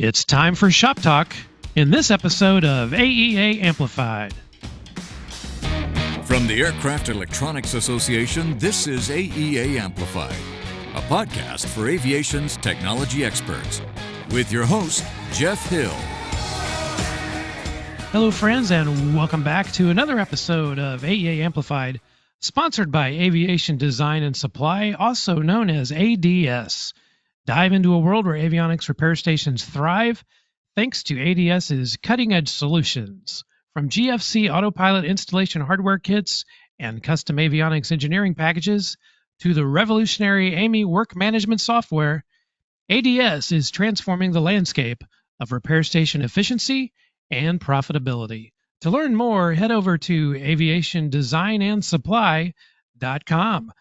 It's time for Shop Talk in this episode of AEA Amplified. From the Aircraft Electronics Association, this is AEA Amplified, a podcast for aviation's technology experts, with your host, Jeff Hill. Hello, friends, and welcome back to another episode of AEA Amplified, sponsored by Aviation Design and Supply, also known as ADS. Dive into a world where avionics repair stations thrive thanks to ADS's cutting-edge solutions. From GFC autopilot installation hardware kits and custom avionics engineering packages to the revolutionary AMI work management software, ADS is transforming the landscape of repair station efficiency and profitability. To learn more, head over to aviationdesignandsupply.com.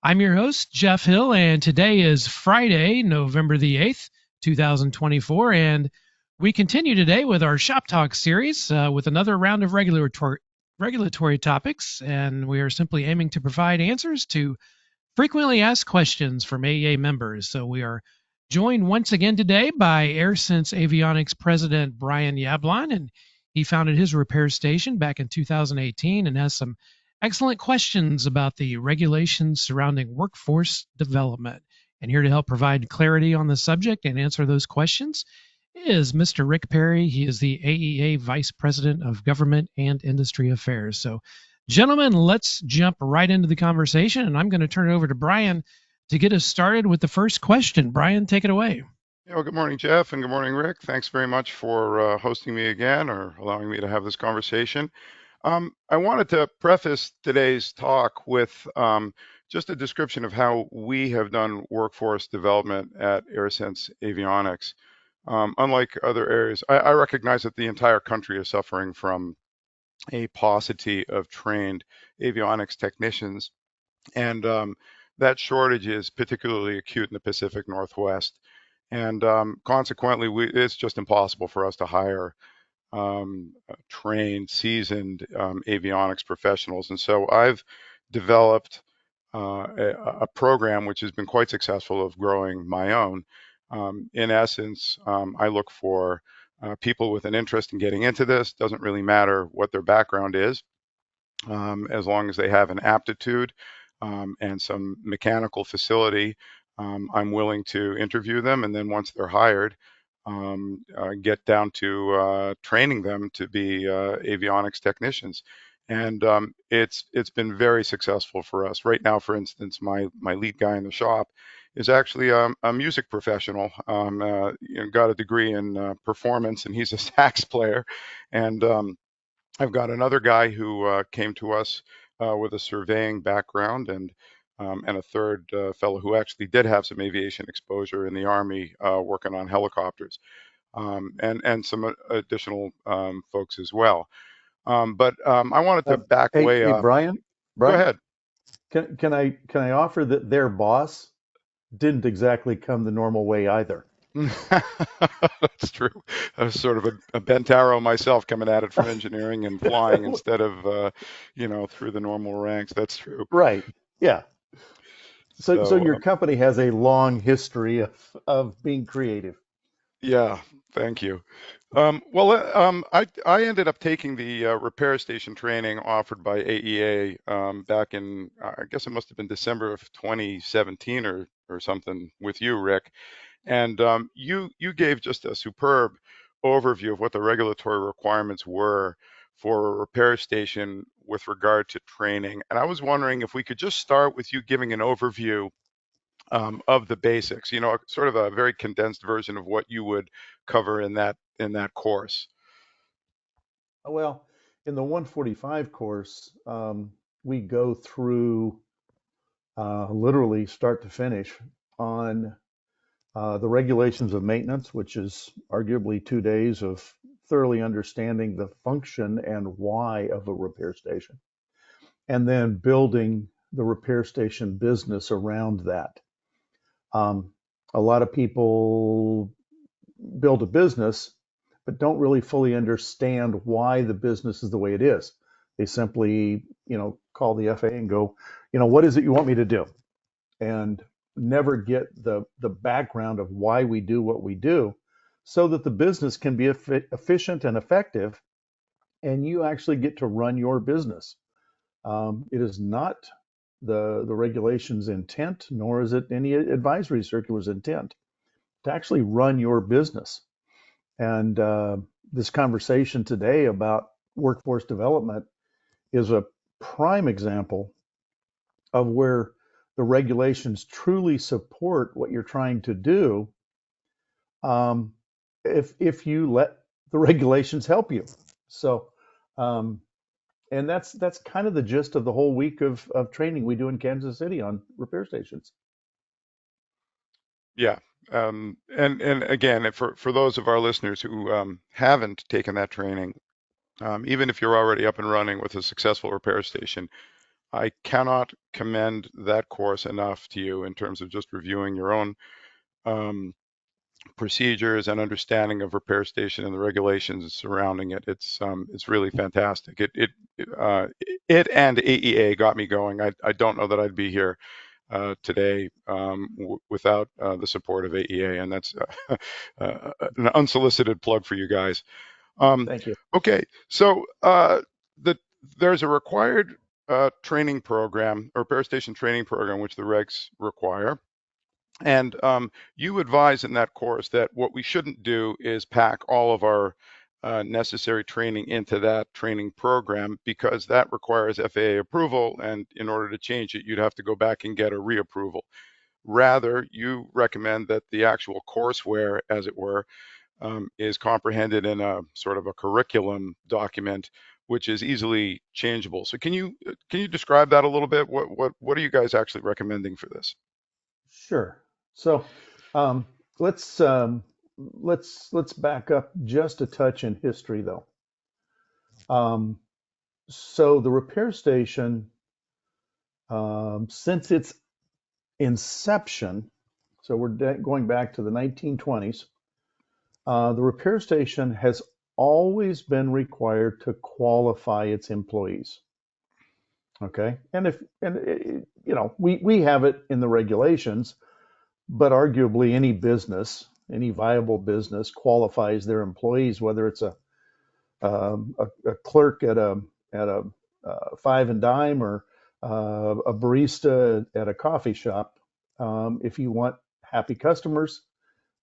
I'm your host, Jeff Hill, and today is Friday, November the 8th, 2024, and we continue today with our Shop Talk series with another round of regulatory topics, and we are simply aiming to provide answers to frequently asked questions from AEA members. So we are joined once again today by AirSense Avionics President Brian Yablon, and he founded his repair station back in 2018 and has some excellent questions about the regulations surrounding workforce development. And here to help provide clarity on the subject and answer those questions is Mr. Rick Peri. He is the AEA Vice President of Government and Industry Affairs. So, gentlemen, let's jump right into the conversation, and I'm going to turn it over to Brian to get us started with the first question. Brian, take it away. Well, good morning, Jeff, and good morning, Rick. Thanks very much for hosting me again or allowing me to have this conversation. I wanted to preface today's talk with just a description of how we have done workforce development at AirSense Avionics. Unlike other areas, I recognize that the entire country is suffering from a paucity of trained avionics technicians, and that shortage is particularly acute in the Pacific Northwest. And consequently, it's just impossible for us to hire trained, seasoned avionics professionals. And so I've developed a program which has been quite successful of growing my own. In essence, I look for people with an interest in getting into this. Doesn't really matter what their background is, as long as they have an aptitude and some mechanical facility. I'm willing to interview them, and then once they're hired, get down to training them to be avionics technicians. And it's been very successful for us. Right now, for instance, my lead guy in the shop is actually a music professional, got a degree in performance, and he's a sax player. And I've got another guy who came to us with a surveying background, and a third fellow who actually did have some aviation exposure in the Army working on helicopters, and some additional folks as well. But I wanted to back way up. Brian, Go ahead. Can I offer that their boss didn't exactly come the normal way either? That's true. I was sort of a bent arrow myself, coming at it from engineering and flying instead of through the normal ranks. That's true. Right. Yeah. So your company has a long history of being creative. Yeah, thank you. I ended up taking the repair station training offered by AEA back in, I guess it must have been December of 2017 or something with you, Rick. And you gave just a superb overview of what the regulatory requirements were for a repair station with regard to training. And I was wondering if we could just start with you giving an overview of the basics, sort of a very condensed version of what you would cover in that course. Well, in the 145 course, we go through literally start to finish on the regulations of maintenance, which is arguably 2 days of thoroughly understanding the function and why of a repair station, and then building the repair station business around that. A lot of people build a business, but don't really fully understand why the business is the way it is. They simply, call the FAA and go, what is it you want me to do? And never get the background of why we do what we do, so that the business can be efficient and effective, and you actually get to run your business. It is not the regulation's intent, nor is it any advisory circular's intent to actually run your business. And this conversation today about workforce development is a prime example of where the regulations truly support what you're trying to do, if you let the regulations help you. So, and that's kind of the gist of the whole week of training we do in Kansas City on repair stations. Yeah. And again, for those of our listeners who haven't taken that training, even if you're already up and running with a successful repair station, I cannot commend that course enough to you in terms of just reviewing your own procedures and understanding of repair station and the regulations surrounding it. It's really fantastic. It and AEA got me going. I don't know that I'd be here today without the support of AEA, and that's an unsolicited plug for you guys. Thank you. Okay, so there's a required training program, or repair station training program, which the regs require. And you advise in that course that what we shouldn't do is pack all of our necessary training into that training program, because that requires FAA approval, and in order to change it, you'd have to go back and get a reapproval. Rather, you recommend that the actual courseware, as it were, is comprehended in a sort of a curriculum document, which is easily changeable. So can you describe that a little bit? What are you guys actually recommending for this? Sure. So let's back up just a touch in history, though. So the repair station, since its inception, so we're going back to the 1920s, the repair station has always been required to qualify its employees. Okay, we have it in the regulations, but arguably any business, any viable business, qualifies their employees, whether it's a clerk at a five and dime, or a barista at a coffee shop. If you want happy customers,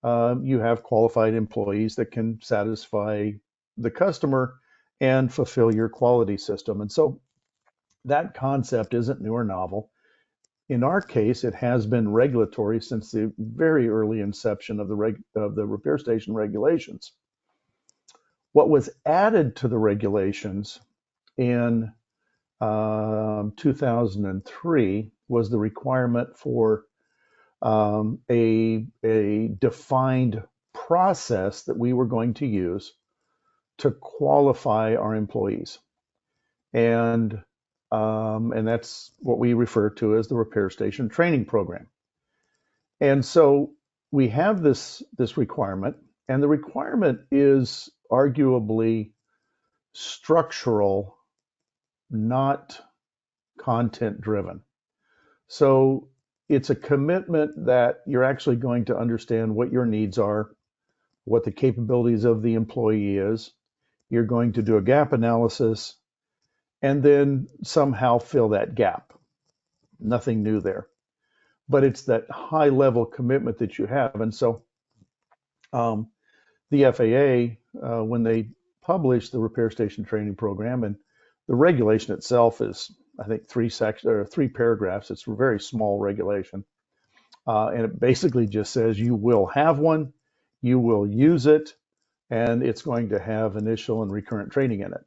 you have qualified employees that can satisfy the customer and fulfill your quality system. And so that concept isn't new or novel. In our case, it has been regulatory since the very early inception of the repair station regulations. What was added to the regulations in 2003 was the requirement for a defined process that we were going to use to qualify our employees, and that's what we refer to as the repair station training program. And so we have this requirement, and the requirement is arguably structural, not content driven. So it's a commitment that you're actually going to understand what your needs are, what the capabilities of the employee is. You're going to do a gap analysis and then somehow fill that gap. Nothing new there. But it's that high level commitment that you have. And so the FAA, when they published the repair station training program, and the regulation itself is, I think, 3 paragraphs. It's a very small regulation. And it basically just says you will have one, you will use it, and it's going to have initial and recurrent training in it.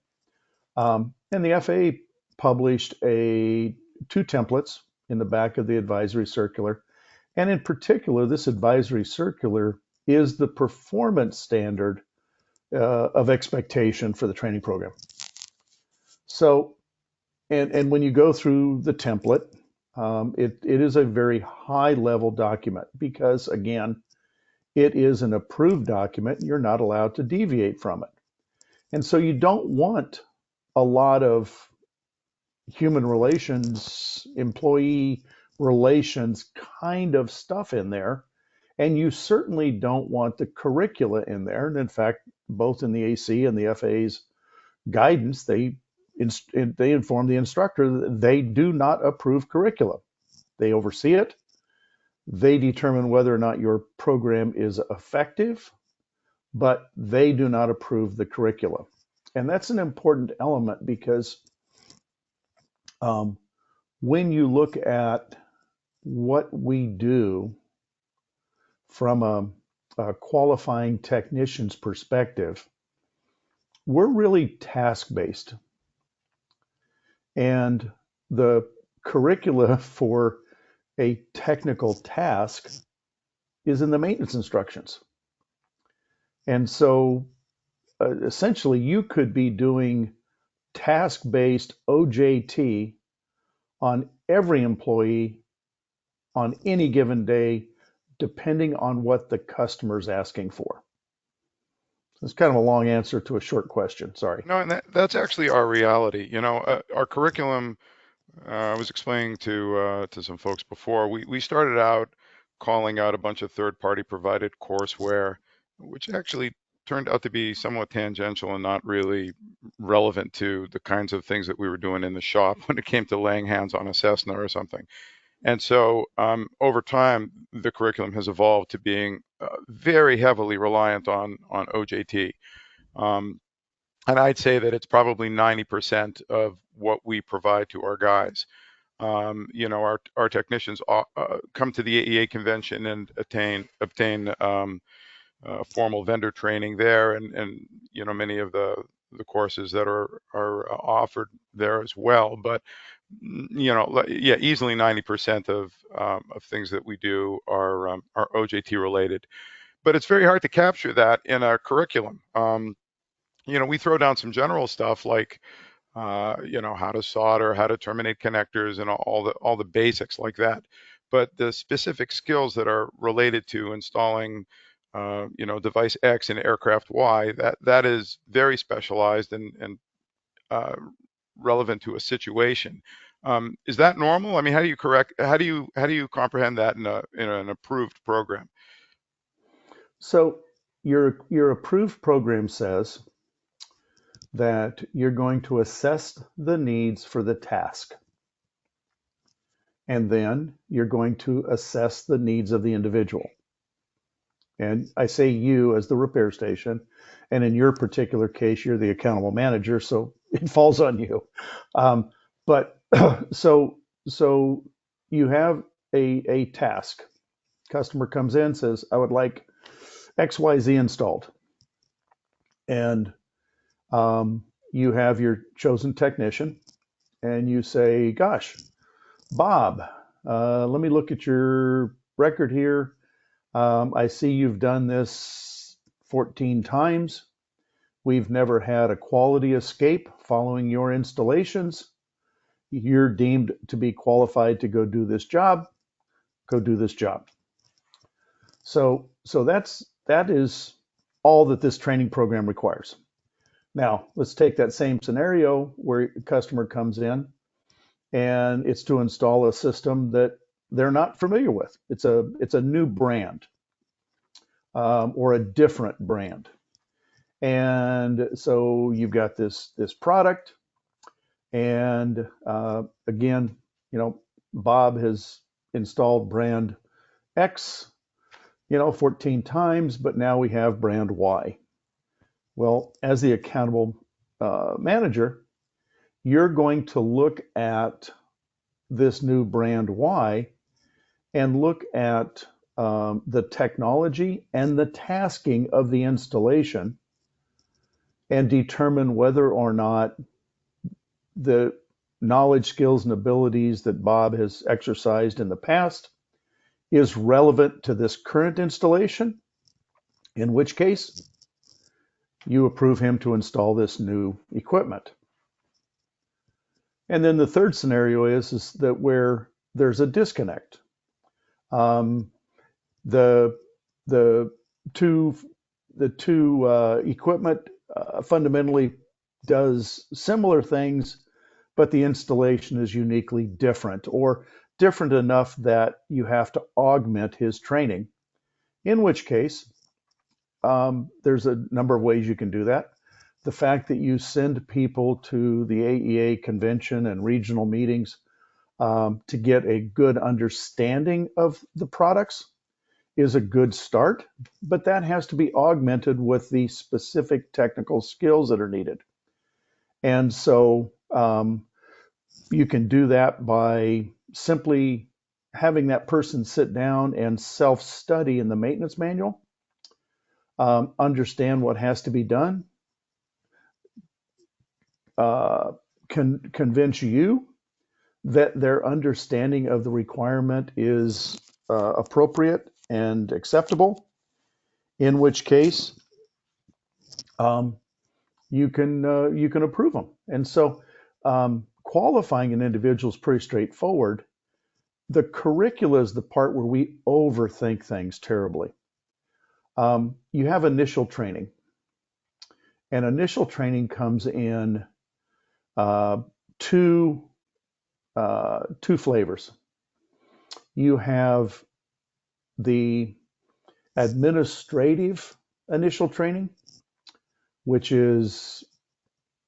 And the FAA published 2 templates in the back of the advisory circular. And in particular, this advisory circular is the performance standard of expectation for the training program. So, and when you go through the template, it is a very high level document because, again, it is an approved document. You're not allowed to deviate from it. And so you don't want a lot of human relations, employee relations kind of stuff in there. And you certainly don't want the curricula in there. And in fact, both in the AC and the FAA's guidance, they inform the instructor that they do not approve curricula. They oversee it. They determine whether or not your program is effective, but they do not approve the curricula. And that's an important element because when you look at what we do from a qualifying technician's perspective, we're really task-based. And the curricula for a technical task is in the maintenance instructions. And so essentially you could be doing task-based OJT on every employee on any given day, depending on what the customer's asking for. It's kind of a long answer to a short question. Sorry. No, and that's actually our reality. You know, our curriculum. I was explaining to some folks before. We started out calling out a bunch of third-party provided courseware, which actually turned out to be somewhat tangential and not really relevant to the kinds of things that we were doing in the shop when it came to laying hands on a Cessna or something. And so over time, the curriculum has evolved to being very heavily reliant on OJT. And I'd say that it's probably 90% of what we provide to our guys. You know, our technicians come to the AEA convention and obtain formal vendor training there, and you know, many of the courses that are offered there as well. But you know, yeah, easily 90% of things that we do are OJT related. But it's very hard to capture that in our curriculum. You know, we throw down some general stuff like, you know, how to solder, how to terminate connectors, and all the basics like that. But the specific skills that are related to installing, you know, device X in aircraft Y, that is very specialized and relevant to a situation. Is that normal? I mean, how do you comprehend that in an approved program? So your approved program says that you're going to assess the needs for the task. And then you're going to assess the needs of the individual. And I say you as the repair station, and in your particular case, you're the accountable manager, so it falls on you. But so you have a task. Customer comes in, says, I would like XYZ installed. And you have your chosen technician, and you say, gosh, Bob, let me look at your record here. I see you've done this 14 times. We've never had a quality escape following your installations. You're deemed to be qualified to go do this job. Go do this job. So that is all that this training program requires. Now, let's take that same scenario where a customer comes in and it's to install a system that they're not familiar with. It's a new brand or a different brand. And so you've got this product, and again, you know, Bob has installed brand X, you know, 14 times, but now we have brand Y. Well, as the accountable manager, you're going to look at this new brand Y and look at the technology and the tasking of the installation and determine whether or not the knowledge, skills, and abilities that Bob has exercised in the past is relevant to this current installation, in which case you approve him to install this new equipment. And then the third scenario is that where there's a disconnect. The two equipment fundamentally does similar things, but the installation is uniquely different, or different enough that you have to augment his training. In which case, there's a number of ways you can do that. The fact that you send people to the AEA convention and regional meetings to get a good understanding of the products is a good start, but that has to be augmented with the specific technical skills that are needed. And so you can do that by simply having that person sit down and self-study in the maintenance manual, understand what has to be done, convince you that their understanding of the requirement is appropriate and acceptable, in which case you can approve them. And so qualifying an individual is pretty straightforward. The curricula is the part where we overthink things terribly. You have initial training, and initial training comes in two flavors. You have the administrative initial training, which is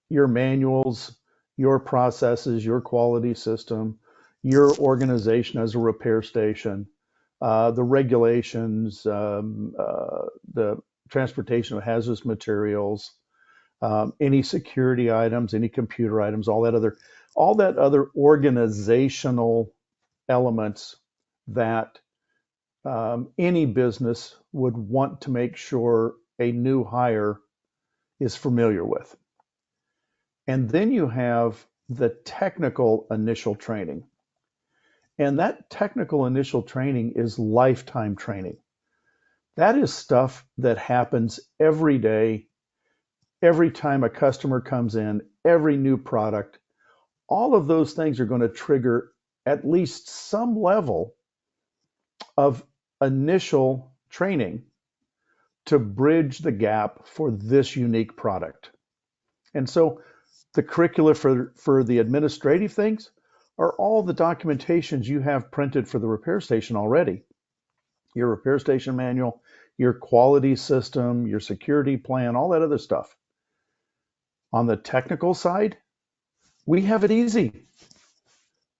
your manuals, your processes, your quality system, your organization as a repair station, the regulations, the transportation of hazardous materials, any security items, any computer items, all that other organizational elements that any business would want to make sure a new hire is familiar with. And then you have the technical initial training. And that technical initial training is lifetime training. That is stuff that happens every day, every time a customer comes in, every new product. All of those things are going to trigger at least some level of initial training to bridge the gap for this unique product. And so the curricula for the administrative things are all the documentations you have printed for the repair station already. Your repair station manual, your quality system, your security plan, all that other stuff. On the technical side, we have it easy.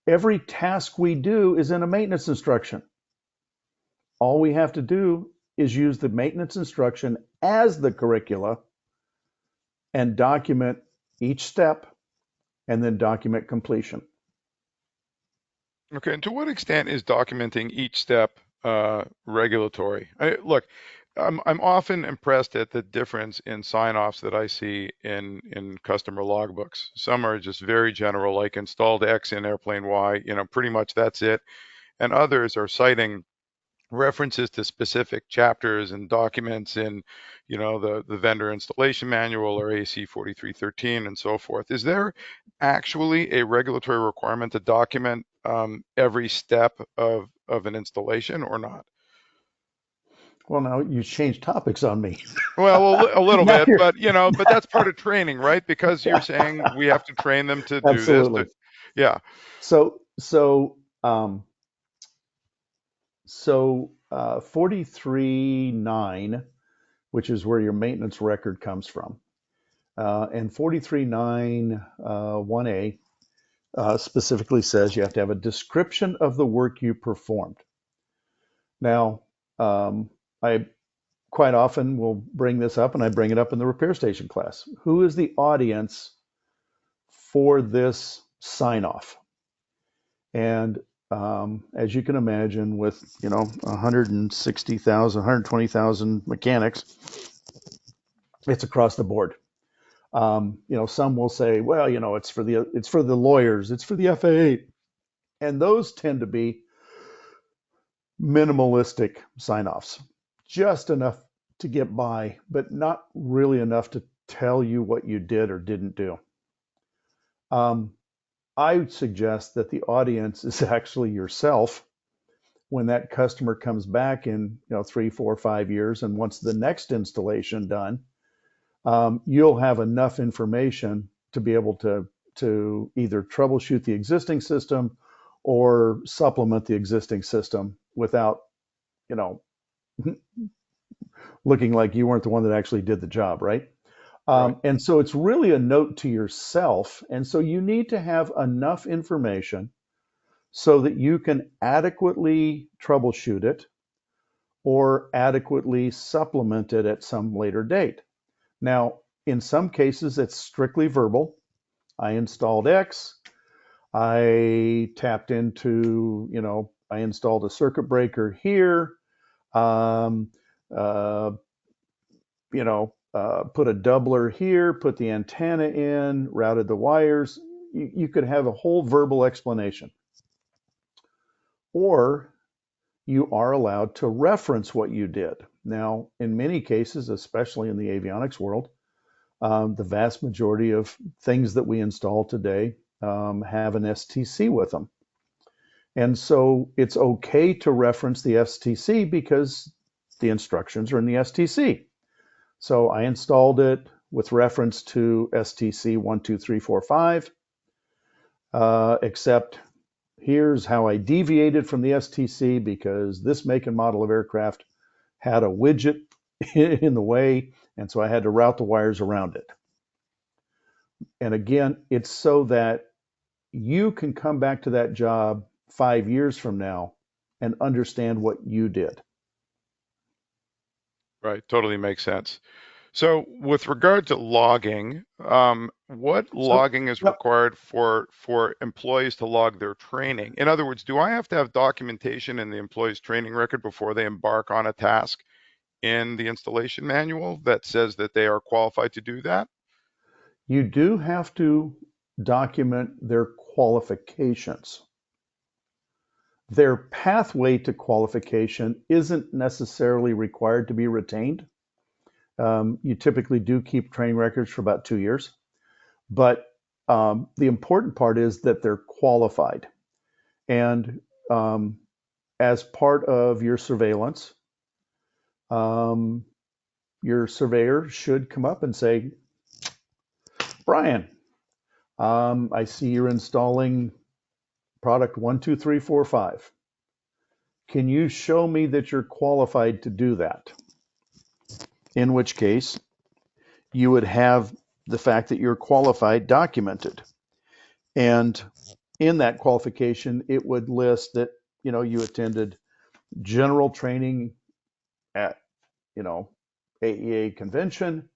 Every task we do is in a maintenance instruction. All we have to do is use the maintenance instruction as the curricula and document each step and then document completion. Okay, and to what extent is documenting each step regulatory? Look, I'm often impressed at the difference in sign-offs that I see in customer logbooks. Some are just very general, like installed X in airplane Y, pretty much that's it. And others are citing references to specific chapters and documents in, the vendor installation manual or AC 4313 and so forth. Is there actually a regulatory requirement to document every step of an installation or not? Well, now you changed topics on me. Well, a little bit, but but that's part of training, right? Because you're saying we have to train them to do Absolutely. this. Yeah. So 43.9, which is where your maintenance record comes from, and 43.9 1A specifically says you have to have a description of the work you performed. Now, I quite often will bring this up, and I bring it up in the repair station class. Who is the audience for this sign-off? And as you can imagine, with 160,000, 120,000 mechanics, it's across the board. Some will say, well, it's for the lawyers, it's for the FAA, and those tend to be minimalistic sign-offs, just enough to get by, but not really enough to tell you what you did or didn't do. I would suggest that the audience is actually yourself when that customer comes back in 3, 4, 5 years and wants the next installation done. You'll have enough information to be able to either troubleshoot the existing system or supplement the existing system without looking like you weren't the one that actually did the job, right? Right. And so it's really a note to yourself. And so you need to have enough information so that you can adequately troubleshoot it or adequately supplement it at some later date. Now, in some cases, it's strictly verbal. I installed X. I tapped into, I installed a circuit breaker here. Um, uh, put a doubler here, put the antenna in, routed the wires. You could have a whole verbal explanation. Or you are allowed to reference what you did. Now, in many cases, especially in the avionics world, the vast majority of things that we install today have an STC with them. And so it's okay to reference the STC because the instructions are in the STC. So I installed it with reference to STC 12345, except here's how I deviated from the STC because this make and model of aircraft had a widget in the way, and so I had to route the wires around it. And again, it's so that you can come back to that job 5 years from now and understand what you did. Right. Totally makes sense. So with regard to logging, what So, logging is well, required for employees to log their training? In other words, do I have to have documentation in the employee's training record before they embark on a task in the installation manual that says that they are qualified to do that? you do have to document their qualifications. Their pathway to qualification isn't necessarily required to be retained. You typically do keep training records for about 2 years, but the important part is that they're qualified. And as part of your surveillance, your surveyor should come up and say, Brian, I see you're installing product 12345. Can you show me that you're qualified to do that? In which case, you would have the fact that you're qualified documented. And in that qualification, it would list that, you attended general training at, AEA convention,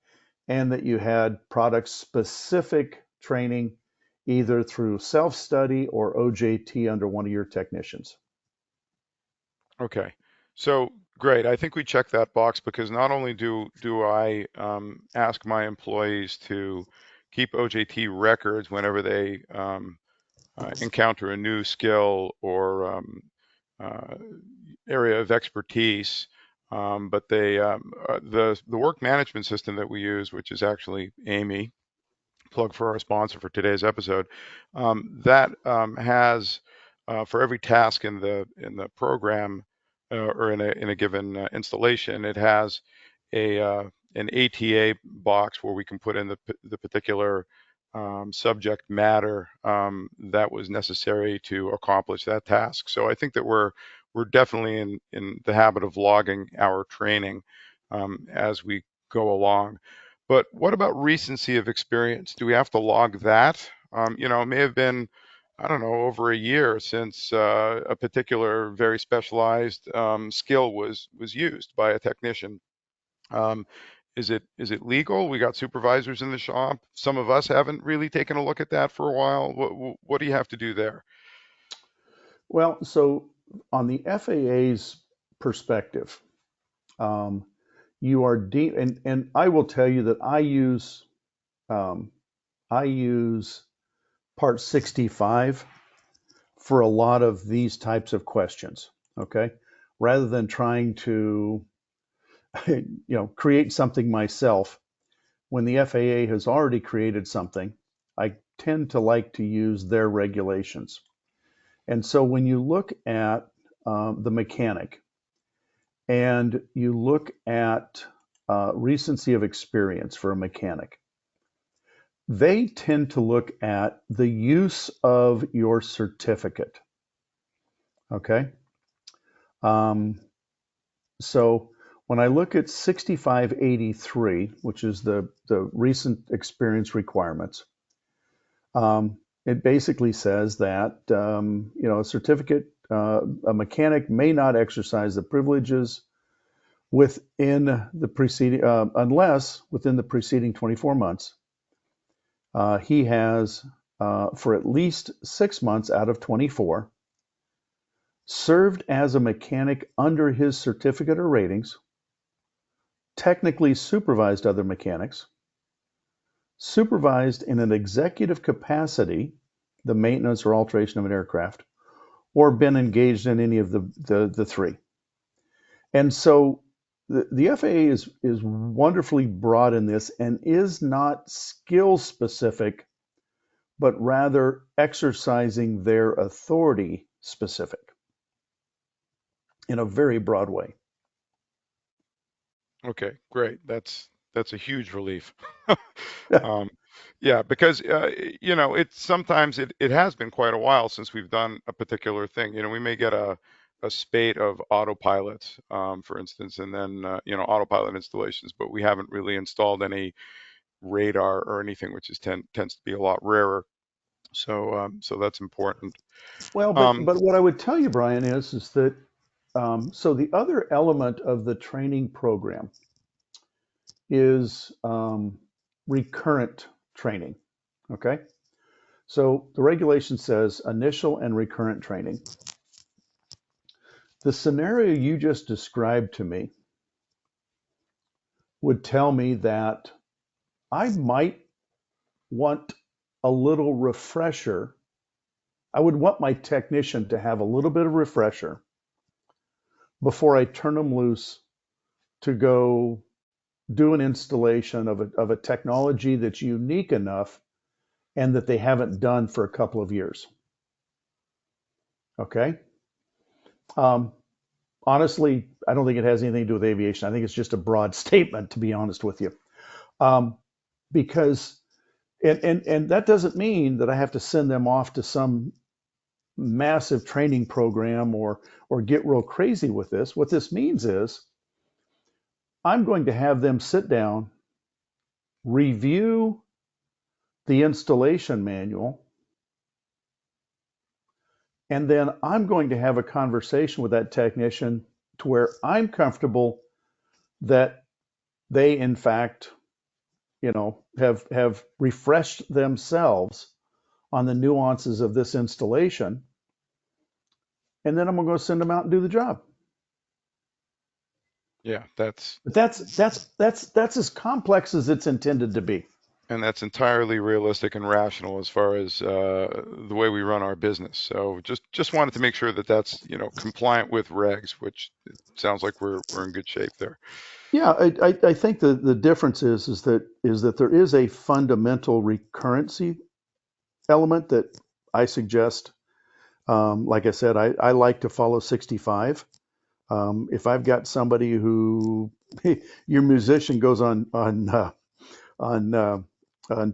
and that you had product specific training either through self-study or OJT under one of your technicians. Okay. So great. I think we check that box because not only do I ask my employees to keep OJT records whenever they encounter a new skill or uh, area of expertise, but the work management system that we use, which is actually AMI, plug for our sponsor for today's episode, that has for every task in the program or in a given installation, it has an ATA box where we can put in the particular subject matter that was necessary to accomplish that task. So I think that we're definitely in the habit of logging our training as we go along. But what about recency of experience? Do we have to log that? It may have been, I don't know, over a year since a particular very specialized skill was used by a technician. Um, is it legal? We got supervisors in the shop. Some of us haven't really taken a look at that for a while. What do you have to do there? Well, so on the FAA's perspective, um, you are and I will tell you that um, I use Part 65 for a lot of these types of questions. Okay, rather than trying to create something myself, when the FAA has already created something, I tend to like to use their regulations. And so when you look at the mechanic and you look at recency of experience for a mechanic, they tend to look at the use of your certificate. Okay. Um, So when I look at 6583, which is the recent experience requirements, it basically says that a certificate, a mechanic may not exercise the privileges within the preceding, unless within the preceding 24 months, he has, for at least 6 months out of 24, served as a mechanic under his certificate or ratings, technically supervised other mechanics, supervised in an executive capacity the maintenance or alteration of an aircraft, or been engaged in any of the three. And so the FAA is wonderfully broad in this and is not skill specific, but rather exercising their authority specific in a very broad way. Okay, great. That's a huge relief. Yeah. Um, yeah, because it's sometimes it has been quite a while since we've done a particular thing. We may get a spate of autopilots, for instance, and then autopilot installations, but we haven't really installed any radar or anything, which tends to be a lot rarer. So that's important. Well, Um, but what I would tell you, Brian, is that so the other element of the training program is recurrent training. Okay, so the regulation says initial and recurrent training. The scenario you just described to me would tell me that I might want a little refresher. I would want my technician to have a little bit of refresher before I turn them loose to go do an installation of a technology that's unique enough and that they haven't done for a couple of years. Okay. Um, Honestly, I don't think it has anything to do with aviation. I think it's just a broad statement, to be honest with you. Um, because and that doesn't mean that I have to send them off to some massive training program or get real crazy with this. What this means is I'm going to have them sit down, review the installation manual, and then I'm going to have a conversation with that technician to where I'm comfortable that they in fact have refreshed themselves on the nuances of this installation, and then I'm going to go send them out and do the job. yeah, But that's as complex as it's intended to be. and that's entirely realistic and rational as far as the way we run our business. So just wanted to make sure that that's compliant with regs, which it sounds like we're in good shape there. Yeah, I think the difference is that there is a fundamental recurrency element that I suggest. Like I said, I like to follow 65. If I've got somebody who your musician goes on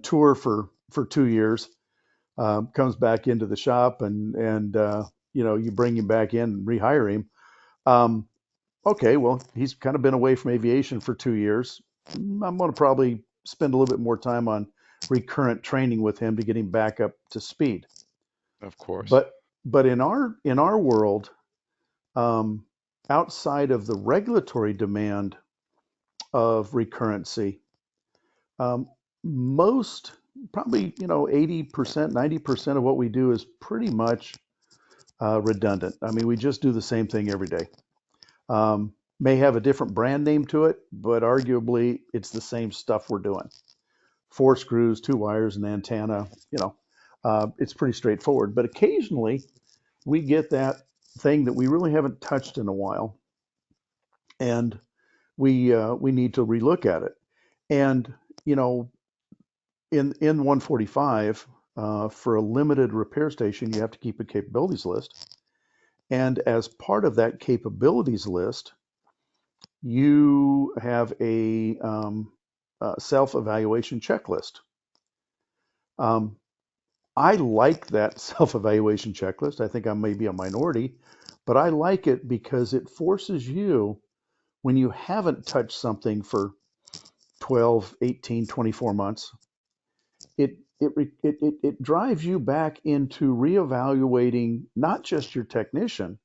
tour for 2 years, comes back into the shop and you bring him back in and rehire him. Okay, well, he's kind of been away from aviation for 2 years. I'm going to probably spend a little bit more time on recurrent training with him to get him back up to speed. Of course. But in our world, um, outside of the regulatory demand of recurrency, um, most probably 80%, 90% of what we do is pretty much redundant. I mean, we just do the same thing every day. May have a different brand name to it, but arguably it's the same stuff we're doing. 4 screws, 2 wires, an antenna. It's pretty straightforward. But occasionally we get that thing that we really haven't touched in a while, and we need to relook at it. And in 145, for a limited repair station, you have to keep a capabilities list. And as part of that capabilities list, you have a self-evaluation checklist. I like that self-evaluation checklist. I think I may be a minority, but I like it because it forces you when you haven't touched something for 12, 18, 24 months, it drives you back into reevaluating not just your technician,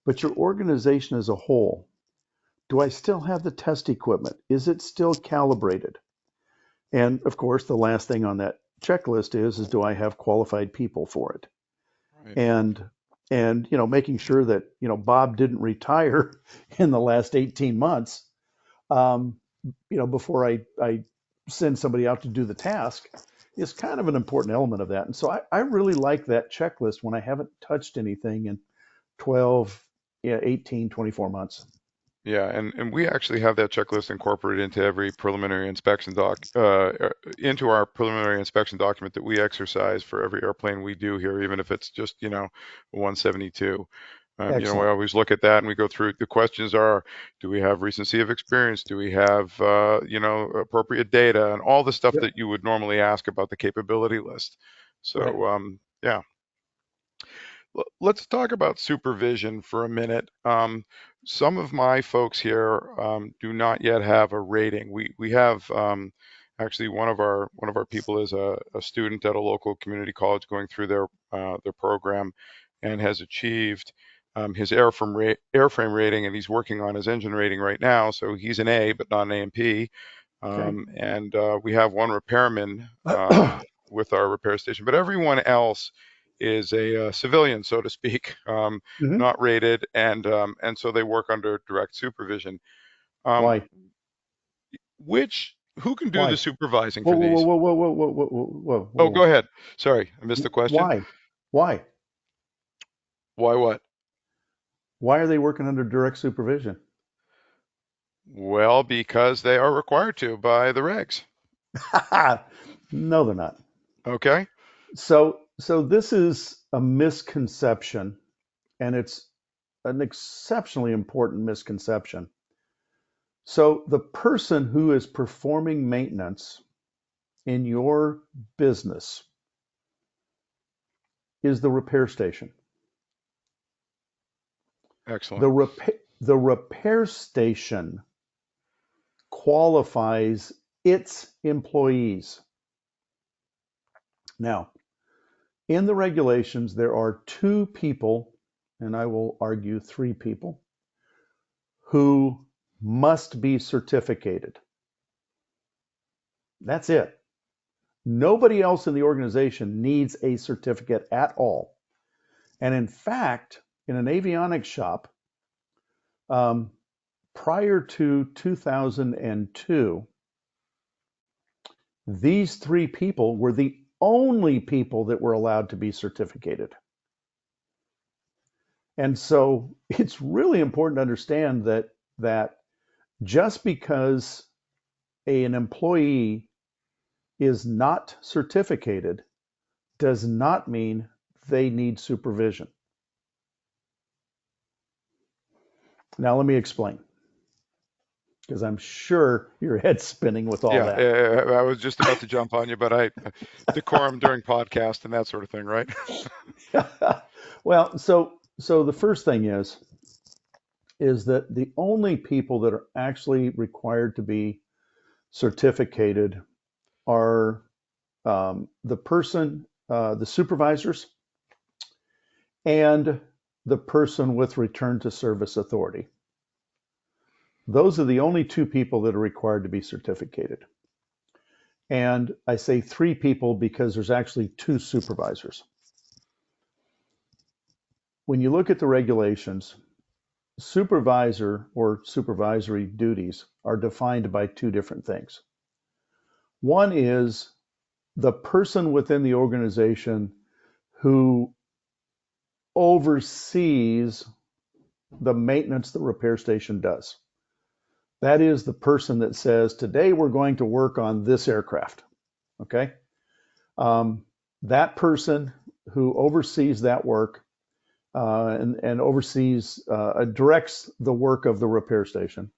but your organization as a whole. Do I still have the test equipment? Is it still calibrated? And of course, the last thing on that checklist is do I have qualified people for it? Right. And making sure that Bob didn't retire in the last 18 months, before I send somebody out to do the task, is kind of an important element of that. And so I really like that checklist when I haven't touched anything in 12, 18, 24 months. Yeah, and we actually have that checklist incorporated into every preliminary inspection into our preliminary inspection document that we exercise for every airplane we do here, even if it's just, 172. I Excellent. always look at that and we go through. The questions are, do we have recency of experience? Do we have, appropriate data and all the stuff Yep. that you would normally ask about the capability list. So, Right. yeah. Let's talk about supervision for a minute. Some of my folks here do not yet have a rating. We have actually one of our people is a student at a local community college going through their program and has achieved his airframe rating, and he's working on his engine rating right now. So he's an A, but not an A&P. Okay. And we have one repairman with our repair station, but everyone else is a civilian, so to speak, Mhm. not rated, and so they work under direct supervision. Um, Why? who can do the Why? supervising Whoa, for whoa, whoa, these? whoa, whoa, whoa, whoa, whoa, whoa, Oh, go whoa. ahead. Sorry, I missed the question. Why? Why? Why what? Why are they working under direct supervision? Well, because they are required to by the regs. No, they're not. Okay. So this is a misconception, and it's an exceptionally important misconception. So the person who is performing maintenance in your business is the repair station. Excellent. The repair station qualifies its employees. Now, in the regulations, there are two people, and I will argue three people, who must be certificated. That's it. Nobody else in the organization needs a certificate at all. And in fact, in an avionics shop, prior to 2002, these three people were the only people that were allowed to be certificated. And so it's really important to understand that just because an employee is not certificated does not mean they need supervision. Now, let me explain, because I'm sure your head's spinning with all Yeah, that. I was just about to jump on you, but decorum during podcast and that sort of thing, right? Well, so the first thing is that the only people that are actually required to be certificated are the supervisors, and the person with return to service authority. Those are the only two people that are required to be certificated. And I say three people because there's actually two supervisors. When you look at the regulations, supervisor or supervisory duties are defined by two different things. One is the person within the organization who oversees the maintenance the repair station does. That is the person that says, today we're going to work on this aircraft. Okay. That person who oversees that work and oversees, directs the work of the repair station.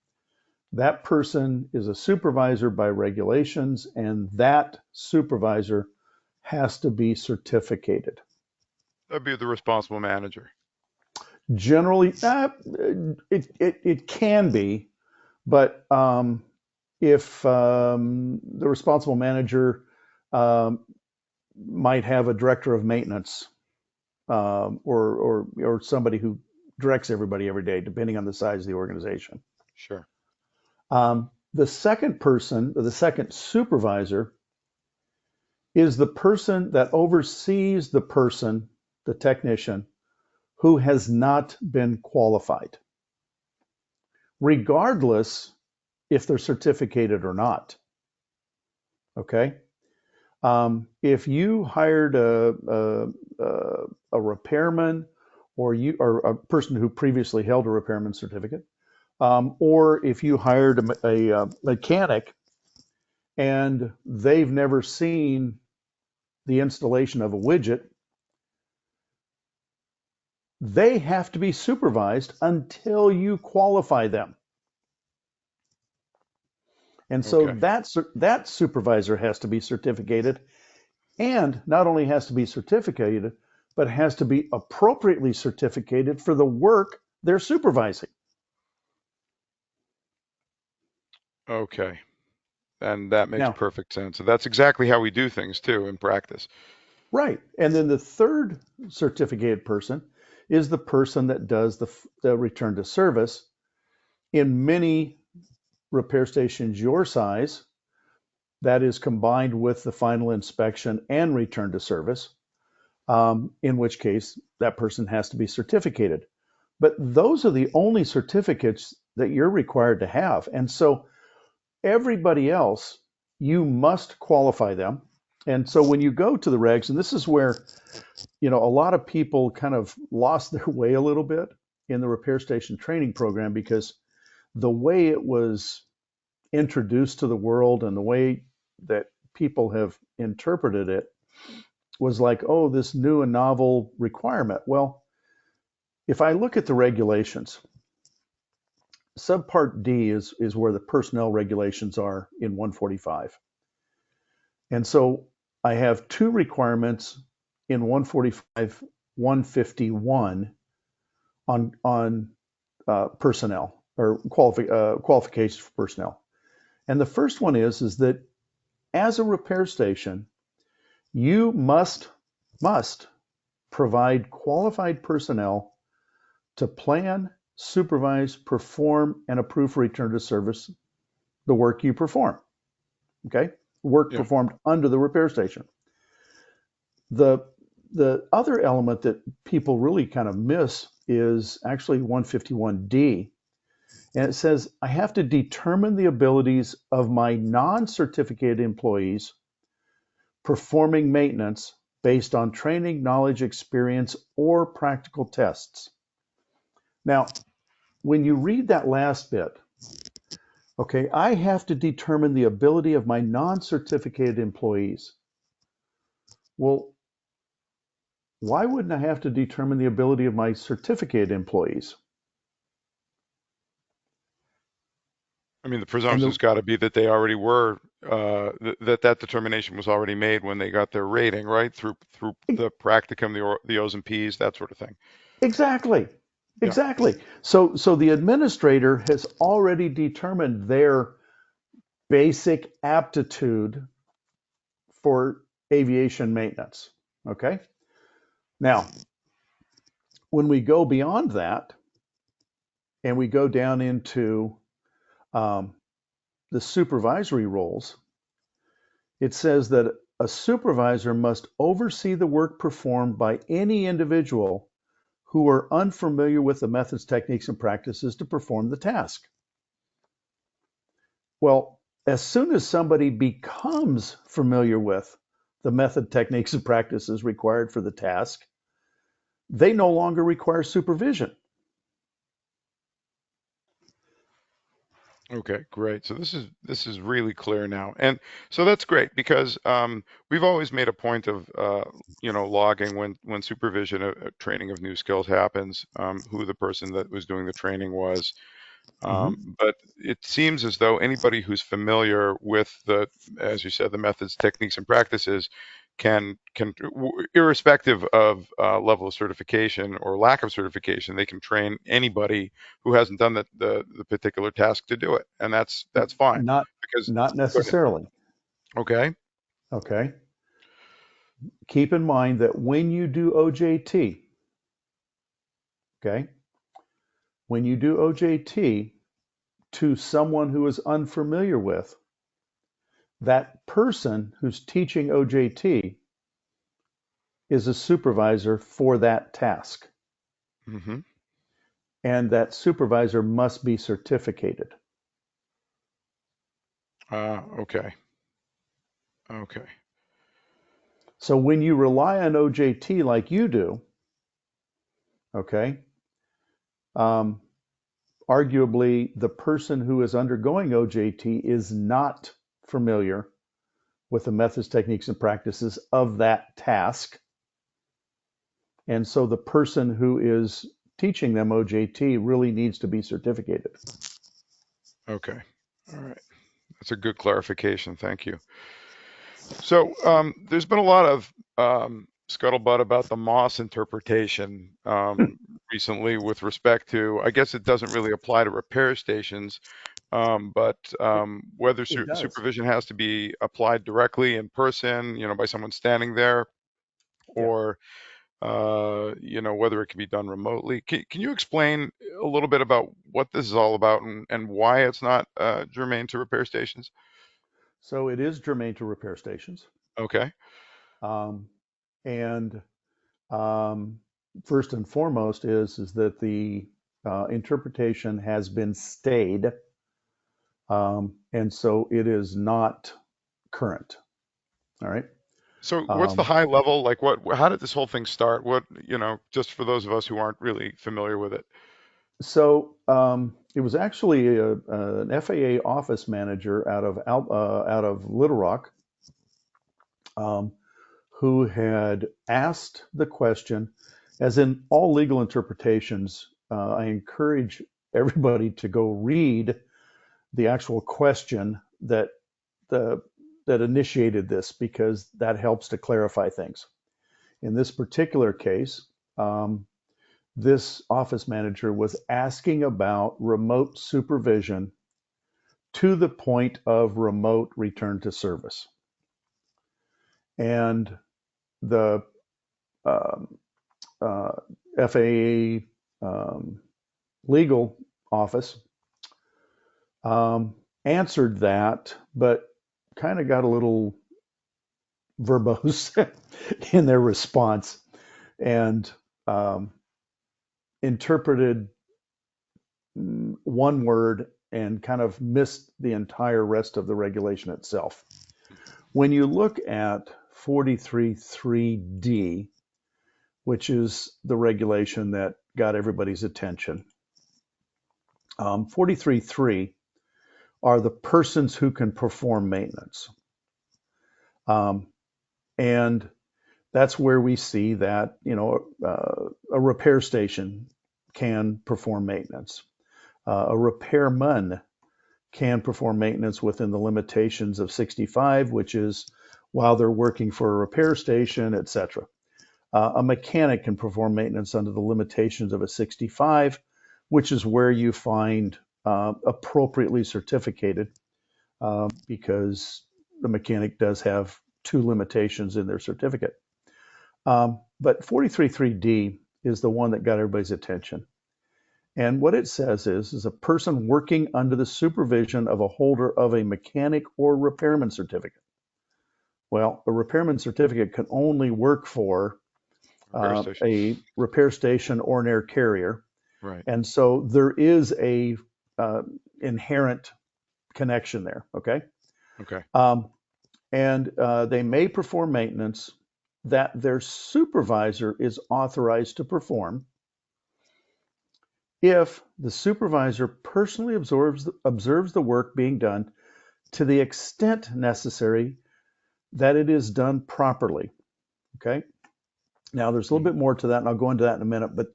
That person is a supervisor by regulations, and that supervisor has to be certificated. That'd be the responsible manager. Generally, it can be, But if the responsible manager um, might have a director of maintenance or somebody who directs everybody every day, depending on the size of the organization. Sure. The second person, or the second supervisor, is the person that oversees the person, the technician, who has not been qualified, regardless if they're certificated or not. Okay? If you hired a repairman or a person who previously held a repairman certificate, or if you hired a mechanic and they've never seen the installation of a widget, they have to be supervised until you qualify them. And so Okay. that supervisor has to be certificated, and not only has to be certificated, but has to be appropriately certificated for the work they're supervising. Okay. And that makes Now, perfect sense. So that's exactly how we do things too in practice. right. And then the third certificated person is the person that does the return to service. In many repair stations your size, that is combined with the final inspection and return to service, in which case that person has to be certificated. But those are the only certificates that you're required to have. And so everybody else, you must qualify them. And so when you go to the regs, and this is where, a lot of people kind of lost their way a little bit in the repair station training program, because the way it was introduced to the world and the way that people have interpreted it was like, oh, this new and novel requirement. Well, if I look at the regulations, subpart D is where the personnel regulations are in 145. And so I have two requirements in 145, 151 on personnel or qualifications for personnel. And the first one is that as a repair station, you must provide qualified personnel to plan, supervise, perform, and approve for return to service the work you perform. Okay? Work Yeah. performed under the repair station. The other element that people really kind of miss is actually 151D. And it says, I have to determine the abilities of my non-certificated employees performing maintenance based on training, knowledge, experience, or practical tests. Now, when you read that last bit, okay, I have to determine the ability of my non-certificated employees. Well, why wouldn't I have to determine the ability of my certificated employees? I mean, the And presumption's got to be that they already were, that determination was already made when they got their rating, right? Through the practicum, the O's and P's, that sort of thing. exactly, Yeah. exactly. So the administrator has already determined their basic aptitude for aviation maintenance. Okay. Now, when we go beyond that and we go down into um, the supervisory roles, it says that a supervisor must oversee the work performed by any individual who are unfamiliar with the methods, techniques, and practices to perform the task. Well, as soon as somebody becomes familiar with the method, techniques, and practices required for the task, they no longer require supervision. Okay, great. So this is really clear now, and so that's great because we've always made a point of logging when supervision training of new skills happens, who the person that was doing the training was, But it seems as though anybody who's familiar with as you said, the methods, techniques, and practices irrespective of level of certification or lack of certification, they can train anybody who hasn't done the particular task to do it, and that's fine. Not Because not necessarily. okay, Okay. Keep in mind that when you do OJT, okay, when you do OJT to someone who is unfamiliar with, that person who's teaching OJT is a supervisor for that task. mm-hmm. And that supervisor must be certificated. Okay. So when you rely on OJT like you do, okay, arguably the person who is undergoing OJT is not familiar with the methods, techniques, and practices of that task. And so the person who is teaching them OJT really needs to be certificated. Okay. All right. That's a good clarification. Thank you. So there's been a lot of scuttlebutt about the Moss interpretation recently with respect to, I guess it doesn't really apply to repair stations, but whether supervision has to be applied directly in person, by someone standing there, or whether it can be done remotely. Can you explain a little bit about what this is all about and why it's not germane to repair stations? So it is germane to repair stations. Okay. And first and foremost is that the interpretation has been stayed, and so it is not current. All right. So what's the high level, like how did this whole thing start? Just for those of us who aren't really familiar with it. So it was actually an FAA office manager out of Little Rock, who had asked the question. As in all legal interpretations, I encourage everybody to go read the actual question that initiated this, because that helps to clarify things. In this particular case, this office manager was asking about remote supervision to the point of remote return to service. And the FAA legal office answered that, but kind of got a little verbose in their response, and interpreted one word and kind of missed the entire rest of the regulation itself. When you look at 43.3D, which is the regulation that got everybody's attention, 43.3 are the persons who can perform maintenance. And that's where we see that, a repair station can perform maintenance. A repairman can perform maintenance within the limitations of 65, which is while they're working for a repair station, etc. A mechanic can perform maintenance under the limitations of a 65, which is where you find appropriately certificated, because the mechanic does have two limitations in their certificate. But 43.3D is the one that got everybody's attention. And what it says is a person working under the supervision of a holder of a mechanic or repairman certificate. Well, a repairman certificate can only work for a repair station or an air carrier. Right. And so there is a inherent connection there. Okay. Okay. And they may perform maintenance that their supervisor is authorized to perform if the supervisor personally observes the work being done to the extent necessary that it is done properly. Okay. Now there's a little bit more to that, and I'll go into that in a minute, but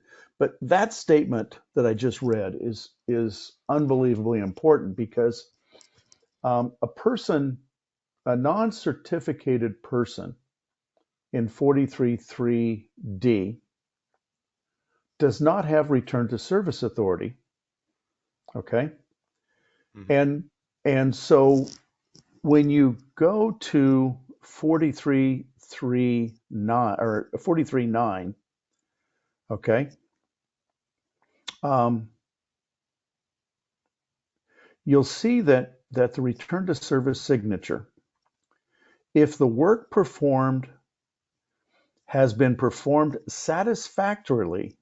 But that statement that I just read is unbelievably important because a non-certificated person in 43.3D does not have return to service authority. Okay. Mhm. And so when you go to 43.3.9 or 43.9, okay, you'll see that the return to service signature, if the work performed has been performed satisfactorily,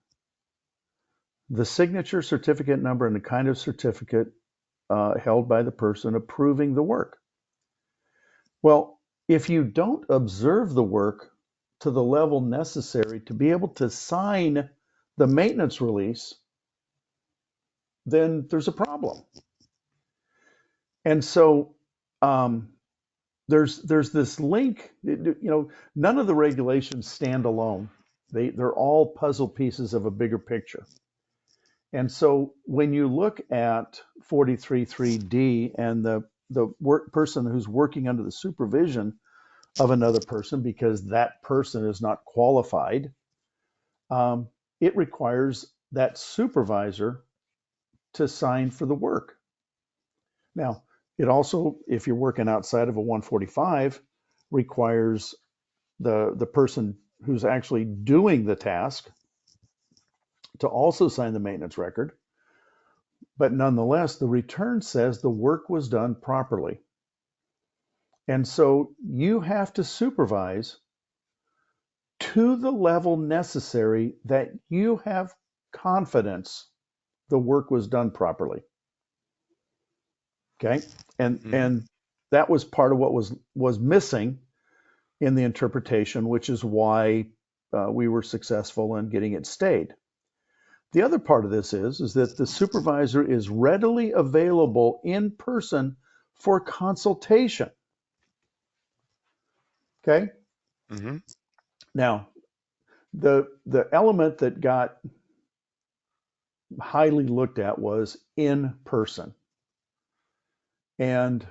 the signature, certificate number, and the kind of certificate held by the person approving the work. Well, if you don't observe the work to the level necessary to be able to sign the maintenance release, then there's a problem. And so there's this link. None of the regulations stand alone. They're all puzzle pieces of a bigger picture. And so when you look at 43.3D and the person who's working under the supervision of another person because that person is not qualified, it requires that supervisor to sign for the work. Now, it also, if you're working outside of a 145, requires the person who's actually doing the task to also sign the maintenance record. But nonetheless, the return says the work was done properly. And so you have to supervise to the level necessary that you have confidence the work was done properly. Okay. And that was part of what was missing in the interpretation, which is why we were successful in getting it stayed. The other part of this is that the supervisor is readily available in person for consultation. Okay. Mm-hmm. Now, the element that got highly looked at was in person, and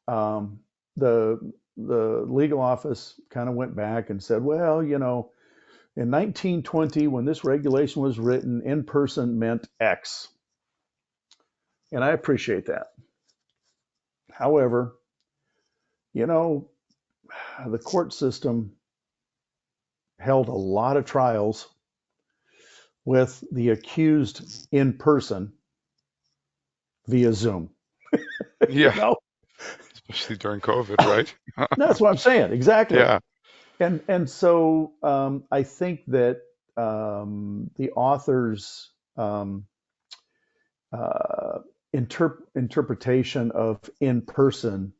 the legal office kind of went back and said, well, in 1920, when this regulation was written, in person meant X, and I appreciate that. However, the court system held a lot of trials with the accused in person via Zoom. Yeah, especially during COVID, right? That's what I'm saying. Exactly. Yeah. And so I think that the author's interpretation of in person,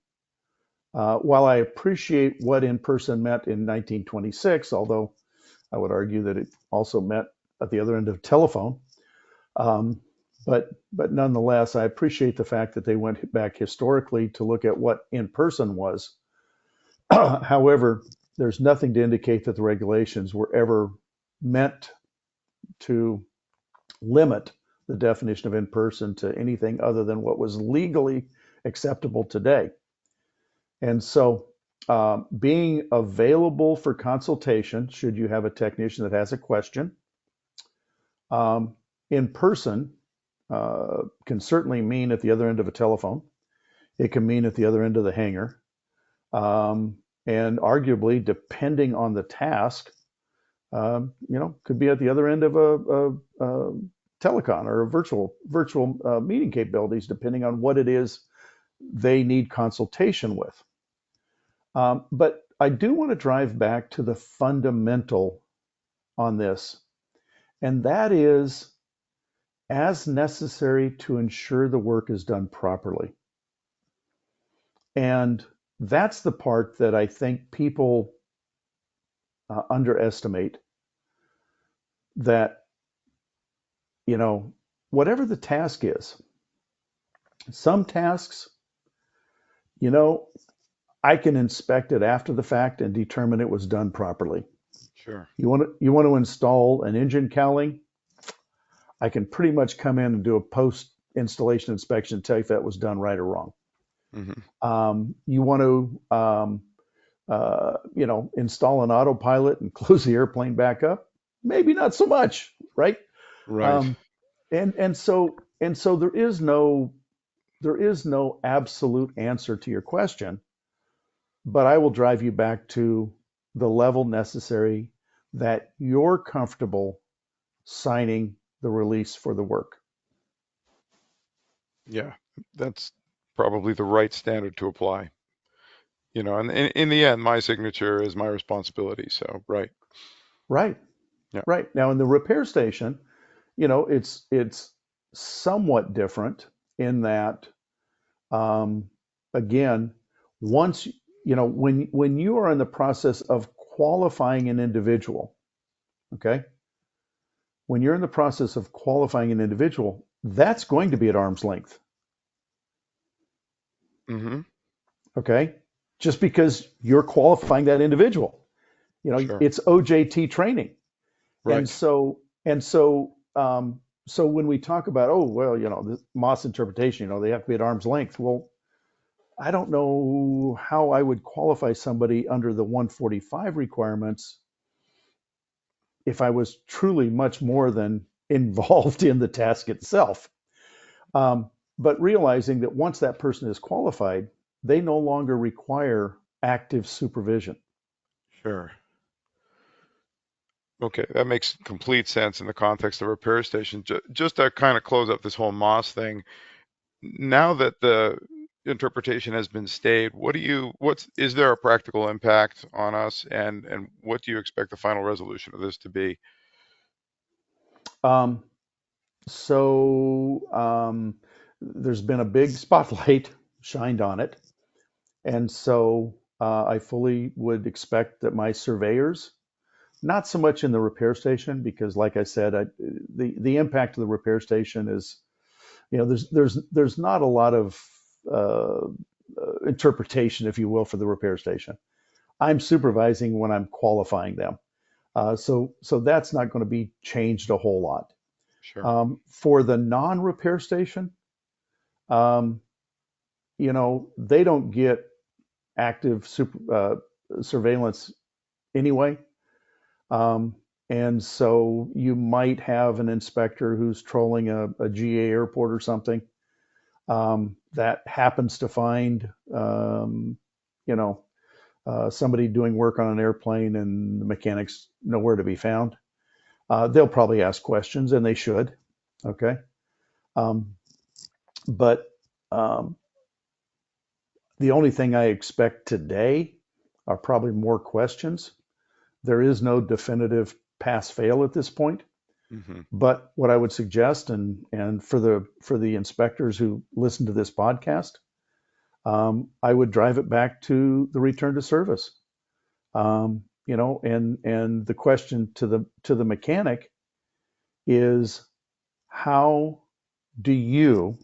while I appreciate what in person meant in 1926, although I would argue that it also meant at the other end of telephone. But nonetheless, I appreciate the fact that they went back historically to look at what in person was. However, there's nothing to indicate that the regulations were ever meant to limit the definition of in person to anything other than what was legally acceptable today. And so being available for consultation, should you have a technician that has a question, in person can certainly mean at the other end of a telephone. It can mean at the other end of the hangar. And arguably, depending on the task, could be at the other end of a telecon or a virtual meeting capabilities, depending on what it is they need consultation with. But I do want to drive back to the fundamental on this, and that is as necessary to ensure the work is done properly. And that's the part that I think people underestimate, that, whatever the task is, some tasks, I can inspect it after the fact and determine it was done properly. Sure. You want to install an engine cowling? I can pretty much come in and do a post installation inspection and tell you if that was done right or wrong. You want to, install an autopilot and close the airplane back up? Maybe not so much, right? Right. Um, and so there is no absolute answer to your question, but I will drive you back to the level necessary that you're comfortable signing the release for the work. Yeah, that's probably the right standard to apply. And in the end, my signature is my responsibility. So, right. Right, Yeah. right. Now in the repair station, it's somewhat different in that, um, again, once when you are in the process of qualifying an individual, okay, when you're in the process of qualifying an individual, that's going to be at arm's length, Mm-hmm. okay, just because you're qualifying that individual. Sure. It's OJT training. And Right. so when we talk about, oh, well, the Moss interpretation, they have to be at arm's length. Well, I don't know how I would qualify somebody under the 145 requirements if I was truly much more than involved in the task itself. But realizing that once that person is qualified, they no longer require active supervision. Sure. Okay, that makes complete sense in the context of a repair station. Just to kind of close up this whole Moss thing, now that the interpretation has been stayed, is there a practical impact on us, and what do you expect the final resolution of this to be? Um, so there's been a big spotlight shined on it. And so I fully would expect that my surveyors, not so much in the repair station, because like I said, the impact of the repair station is, there's not a lot of uh, interpretation, if you will, for the repair station. I'm supervising when I'm qualifying them. So that's not going to be changed a whole lot. Sure. For the non-repair station, um, they don't get active surveillance anyway. And so you might have an inspector who's trolling a GA airport or something, that happens to find, you know, somebody doing work on an airplane and the mechanics nowhere to be found. They'll probably ask questions, and they should. Okay. Um, but um, the only thing I expect today are probably more questions. There is no definitive pass fail at this point. Hmm. But what I would suggest, and for the inspectors who listen to this podcast, I would drive it back to the return to service. And the question to the mechanic is, how do you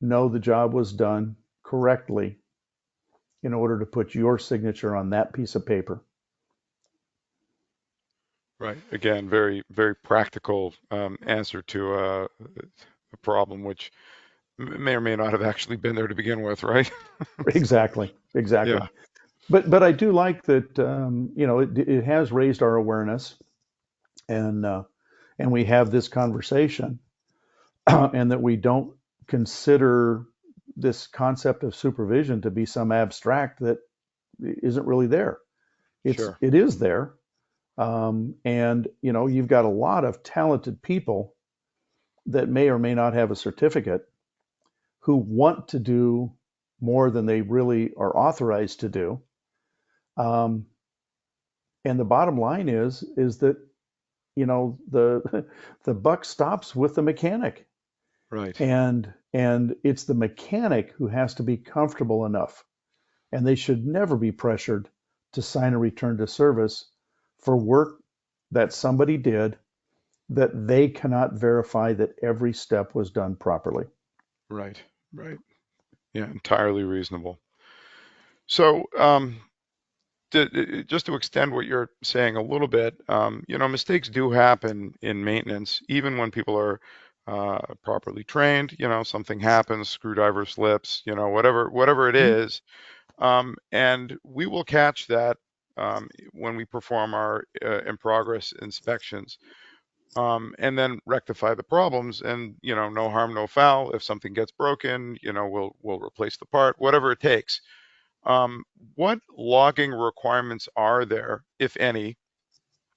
know the job was done correctly in order to put your signature on that piece of paper? Right. Again, very, very practical answer to a problem which may or may not have actually been there to begin with, right? Exactly, exactly. Yeah. But I do like that, it has raised our awareness, and we have this conversation, and that we don't consider this concept of supervision to be some abstract that isn't really there. Sure. It is there, and you've got a lot of talented people that may or may not have a certificate who want to do more than they really are authorized to do. Um, and the bottom line is that the the buck stops with the mechanic, Right. and it's the mechanic who has to be comfortable enough, and they should never be pressured to sign a return to service for work that somebody did that they cannot verify that every step was done properly. Right. Right. Yeah. Entirely reasonable. So, just to extend what you're saying a little bit, mistakes do happen in maintenance, even when people are properly trained. Something happens, screwdriver slips, whatever it Mhm. is, and we will catch that when we perform our in progress inspections, and then rectify the problems. And no harm, no foul. If something gets broken, we'll replace the part, whatever it takes. Um, what logging requirements are there, if any,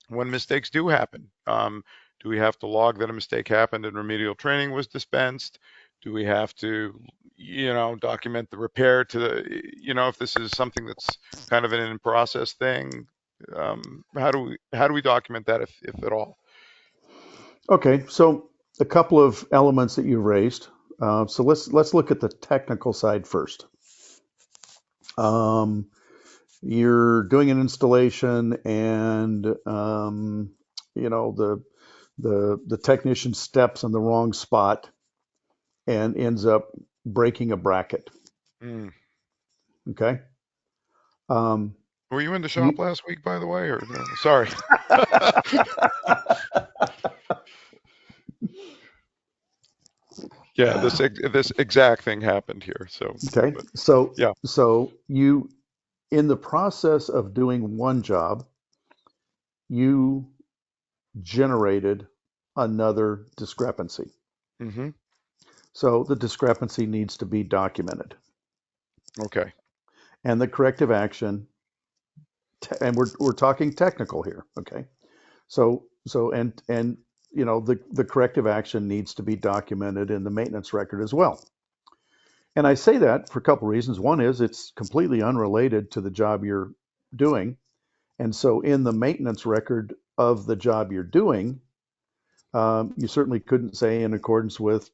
when mistakes do happen? Do we have to log that a mistake happened and remedial training was dispensed? Do we have to, document the repair to if this is something that's kind of an in-process thing? How do we document that, if at all? Okay, so a couple of elements that you've raised. So let's look at the technical side first. Um, you're doing an installation, and the technician steps in the wrong spot and ends up breaking a bracket. Mm. Okay. Um, Were you in the shop you last week, by the way, or no? Sorry. Yeah, this exact thing happened here. So, okay. but So yeah. so you in the process of doing one job, you generated another discrepancy. Hmm. So the discrepancy needs to be documented. Okay. And the corrective action, and we're talking technical here, okay? And the corrective action needs to be documented in the maintenance record as well. And I say that for a couple reasons. One is it's completely unrelated to the job you're doing. And so in the maintenance record of the job you're doing, you certainly couldn't say in accordance with,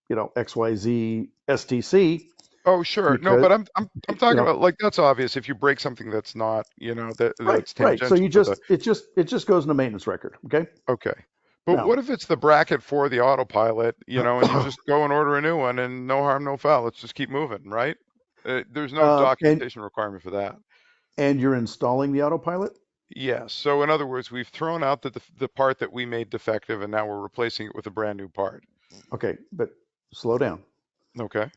XYZ STC, Oh, sure. No, because, but I'm you talking know, about, like, that's obvious if you break something that's not, right, that's right. So tangential to the. it just goes in the maintenance record. Okay. Okay. But Now, what if it's the bracket for the autopilot, and you just go and order a new one and no harm, no foul. Let's just keep moving, right? There's no and documentation requirement for that. you're installing the autopilot. Yes. So in other words, we've thrown out the part that we made defective, and now we're replacing it with a brand new part. Okay, but slow down. Okay.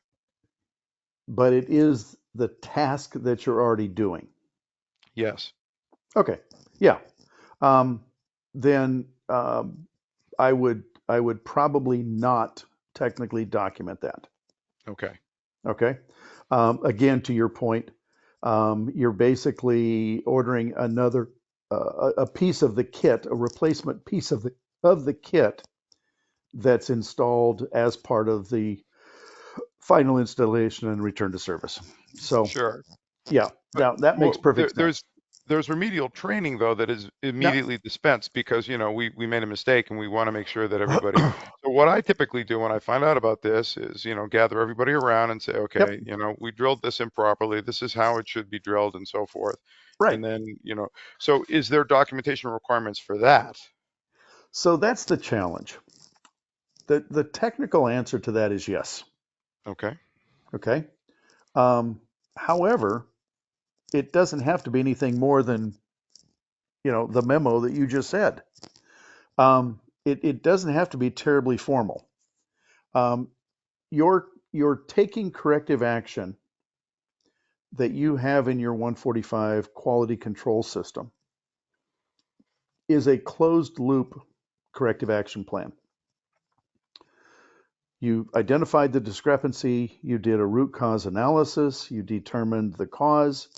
But it is the task that you're already doing. Yes. Okay. Yeah. Um, then I would probably not technically document that. Okay. Okay. Again, to your point, you're basically ordering another a piece of the kit, a replacement piece of the kit that's installed as part of the final installation and return to service. So Sure. yeah, But now that makes well, perfect sense. there's remedial training, though, that is Now, immediately dispensed because we made a mistake and we want to make sure that everybody. So what I typically do when I find out about this is gather everybody around and say, yep, okay, we drilled this improperly. This is how it should be drilled and so forth. right. And then so is there documentation requirements for that? So that's the challenge. The technical answer to that is yes. Okay. Okay. Um, However, it doesn't have to be anything more than the memo that you just said. It doesn't have to be terribly formal. Um, you're taking corrective action that you have in your 145 quality control system is a closed loop corrective action plan. You identified the discrepancy, you did a root cause analysis, you determined the cause,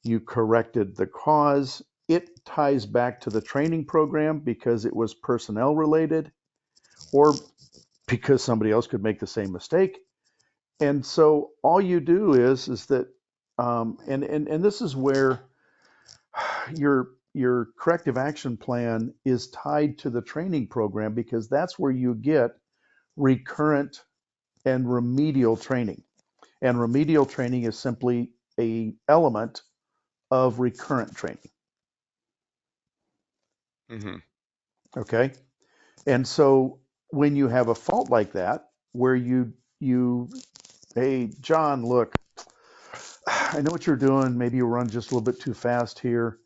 you corrected the cause. It ties back to the training program because it was personnel related or because somebody else could make the same mistake. And so all you do is that, and this is where your corrective action plan is tied to the training program because that's where you get recurrent and remedial training. And remedial training is simply a element of recurrent training. Hmm. Okay. And so when you have a fault like that, where you hey, John, look, I know what you're doing. Maybe you run just a little bit too fast here.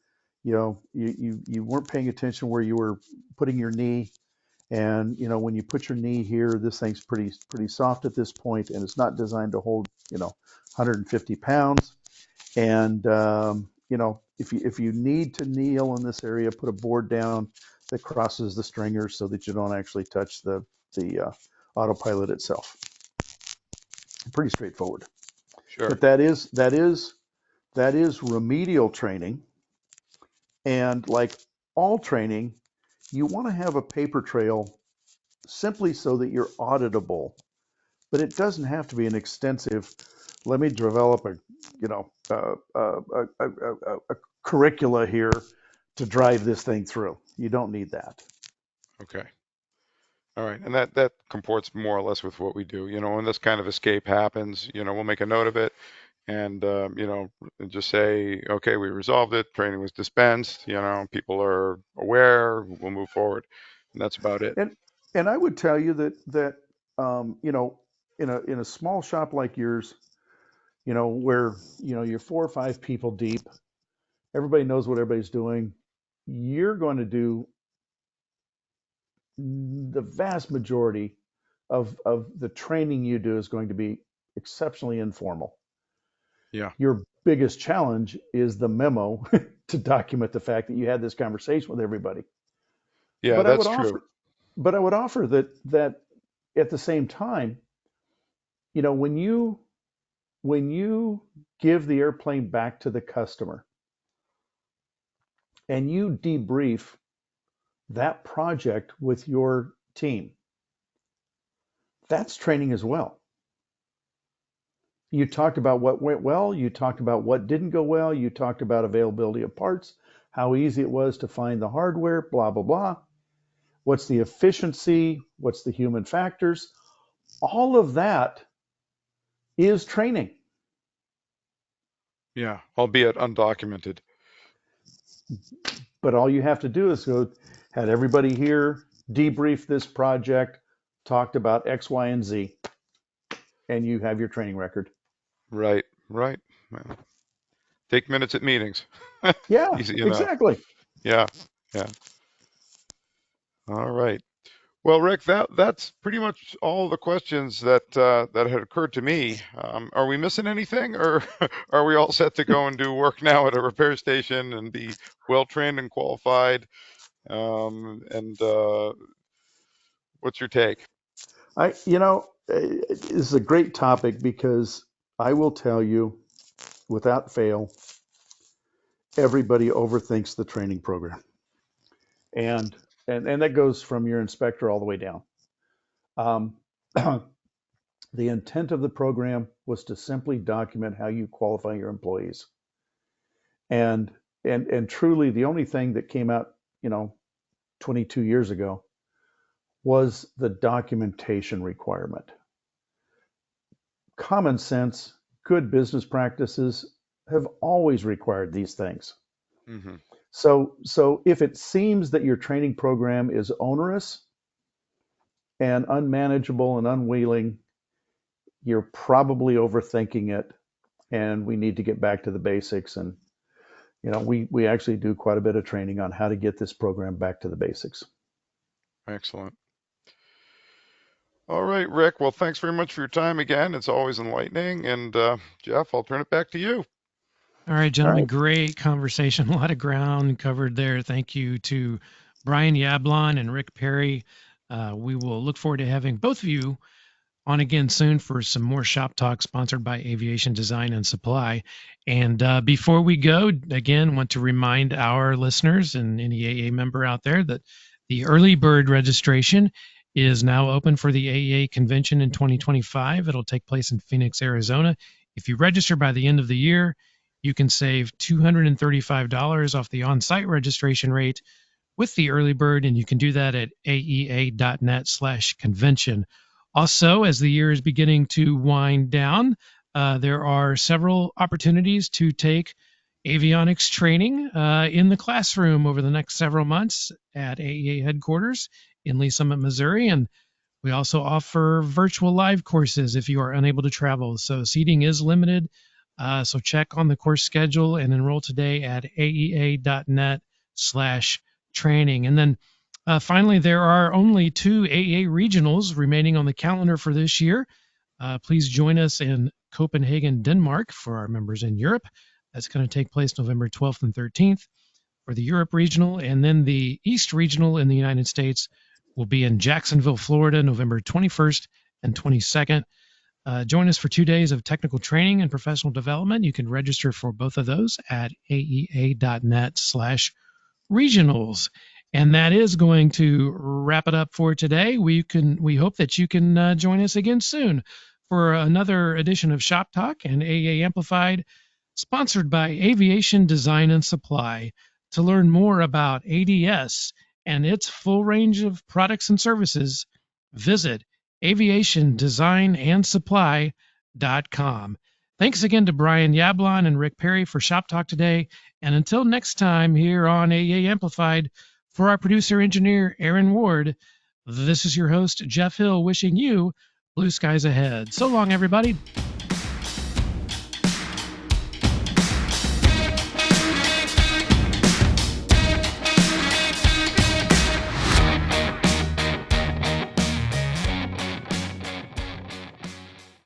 You weren't paying attention where you were putting your knee. And when you put your knee here, this thing's pretty soft at this point, and it's not designed to hold 150 pounds. And if you need to kneel in this area, put a board down that crosses the stringers so that you don't actually touch the autopilot itself. Pretty straightforward. Sure. But that is remedial training, and like all training, you want to have a paper trail simply so that you're auditable. But it doesn't have to be an extensive. Let me develop a curricula here to drive this thing through. You don't need that. Okay. All right. And that comports more or less with what we do. When this kind of escape happens, we'll make a note of it and, just say, okay, we resolved it. Training was dispensed. People are aware. We'll move forward. And that's about it. And I would tell you that in a small shop like yours, where you're 4 or 5 people deep, everybody knows what everybody's doing. You're going to do the vast majority of the training you do is going to be exceptionally informal. Yeah. Your biggest challenge is the memo to document the fact that you had this conversation with everybody. Yeah, but that's true. But I would offer that at the same time, when you give the airplane back to the customer and you debrief that project with your team, that's training as well. You talked about what went well, you talked about what didn't go well, you talked about availability of parts, how easy it was to find the hardware, blah, blah, blah. What's the efficiency? What's the human factors? All of that is training. Yeah, albeit undocumented. But all you have to do is go, had everybody here, debrief this project, talked about X, Y, and Z, and you have your training record. Right. Well, take minutes at meetings. Yeah, Easy enough. exactly. Yeah. All right. Well, Rick, that's pretty much all the questions that had occurred to me. Are we missing anything, or are we all set to go and do work now at a repair station and be well trained and qualified? And what's your take? This is a great topic because I will tell you, without fail, everybody overthinks the training program, and that goes from your inspector all the way down. The intent of the program was to simply document how you qualify your employees, and truly the only thing that came out 22 years ago was the documentation requirement. Common sense, good business practices have always required these things. Mm-hmm. So if it seems that your training program is onerous and unmanageable and unwheeling, you're probably overthinking it, and we need to get back to the basics. And we actually do quite a bit of training on how to get this program back to the basics. Excellent. All right, Rick. Well, thanks very much for your time again. It's always enlightening. And Jeff, I'll turn it back to you. All right, gentlemen, great conversation. A lot of ground covered there. Thank you to Brian Yablon and Rick Peri. We will look forward to having both of you on again soon for some more shop talk sponsored by Aviation Design and Supply. And before we go, again, want to remind our listeners and any AEA member out there that the early bird registration is now open for the AEA convention in 2025. It'll take place in Phoenix, Arizona. If you register by the end of the year, you can save $235 off the on-site registration rate with the early bird, and you can do that at aea.net/convention. Also, as the year is beginning to wind down, there are several opportunities to take avionics training in the classroom over the next several months at AEA headquarters in Lee Summit, Missouri. And we also offer virtual live courses if you are unable to travel. So seating is limited, So check on the course schedule and enroll today at aea.net/training. And then finally, there are only 2 AEA regionals remaining on the calendar for this year. Please join us in Copenhagen, Denmark for our members in Europe. That's going to take place November 12th and 13th for the Europe Regional. And then the East Regional in the United States will be in Jacksonville, Florida, November 21st and 22nd. Join us for 2 days of technical training and professional development. You can register for both of those at aea.net/regionals. And that is going to wrap it up for today. We hope that you can join us again soon for another edition of Shop Talk and AEA Amplified, sponsored by Aviation Design and Supply. To learn more about ADS and its full range of products and services, visit aviationdesignandsupply.com. Thanks again to Brian Yablon and Rick Peri for Shop Talk today. And until next time here on AEA Amplified, for our producer-engineer, Aaron Ward, this is your host, Jeff Hill, wishing you blue skies ahead. So long, everybody.